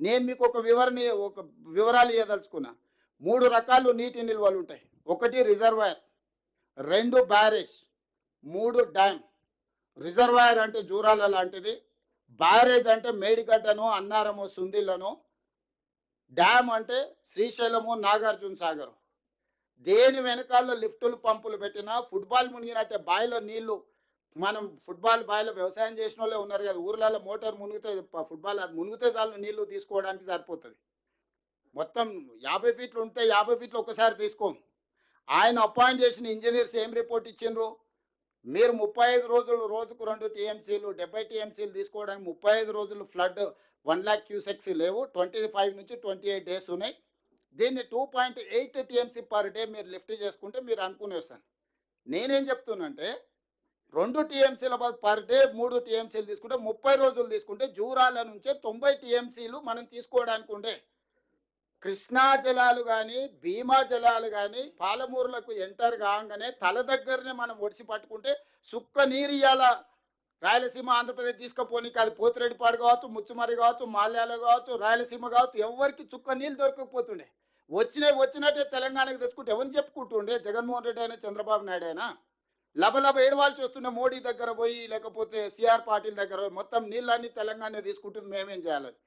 నేను మీకు ఒక వివరాలు ఇవ్వదలుచుకున్నా. 3 రకాలు నీటి నిల్వలు ఉంటాయి. 1 రిజర్వాయర్, 2 బ్యారేజ్, 3 డ్యామ్. రిజర్వాయర్ అంటే జూరాల లాంటిది, బ్యారేజ్ అంటే మేడిగడ్డను, అన్నారము, సుందిళ్లను, డ్యామ్ అంటే శ్రీశైలము, నాగార్జున సాగర్. దేని వెనకాల లిఫ్టులు పంపులు పెట్టినా ఫుట్బాల్ మునిగినట్టే బావిలో నీళ్లు. మనం ఫుట్బాల్ బావిలో వ్యవసాయం చేసిన వాళ్ళే ఉన్నారు కదా, ఊర్లలో మోటార్ మునిగితే ఫుట్బాల్ అది మునిగితే చాలు నీళ్లు తీసుకోవడానికి సరిపోతుంది. మొత్తం 50 ఫీట్లు ఉంటే 50 ఫీట్లు ఒకసారి తీసుకోం. ఆయన అపాయింట్ చేసిన ఇంజనీర్స్ ఏం రిపోర్ట్ ఇచ్చిండ్రు? మీరు 35 రోజులు రోజుకు 2 టీఎంసీలు 70 టీఎంసీలు తీసుకోవడానికి 35 రోజులు ఫ్లడ్ 1,00,000 క్యూసెక్స్ లేవు, 25 నుంచి 28 డేస్ ఉన్నాయి. దీన్ని 2.8 టీఎంసీ పర్ డే మీరు లిఫ్ట్ చేసుకుంటే మీరు అనుకునేస్తాను. నేనేం చెప్తున్నంటే 2 టీఎంసీల పర్ డే 3 టీఎంసీలు తీసుకుంటే 30 రోజులు తీసుకుంటే జూరాల నుంచే 90 టీఎంసీలు మనం తీసుకోవడానికి ఉండే. కృష్ణా జలాలు కానీ, భీమా జలాలు కానీ పాలమూరులకు ఎంటర్ కాగానే తల దగ్గరనే మనం ఒడిసి పట్టుకుంటే సుక్క నీరు ఇయ్యాల రాయలసీమ ఆంధ్రప్రదేశ్ తీసుకుపోనీకి. అది పోతిరెడ్డిపాడు కావచ్చు, ముచ్చుమరి కావచ్చు, మాల్యాల కావచ్చు, రాయలసీమ కావచ్చు, ఎవరికి చుక్క నీళ్ళు దొరకకపోతుండే. వచ్చినట్టే తెలంగాణకు తెచ్చుకుంటే ఎవరిని చెప్పుకుంటుండే? జగన్మోహన్ రెడ్డి అయినా చంద్రబాబు నాయుడు అయినా లబలబ ఏడవాల్సి వస్తుండే. మోడీ దగ్గర పోయి లేకపోతే సిఆర్ పాటిల్ దగ్గర పోయి మొత్తం నీళ్ళన్నీ తెలంగాణ తీసుకుంటుంది, మేమేం చేయాలని.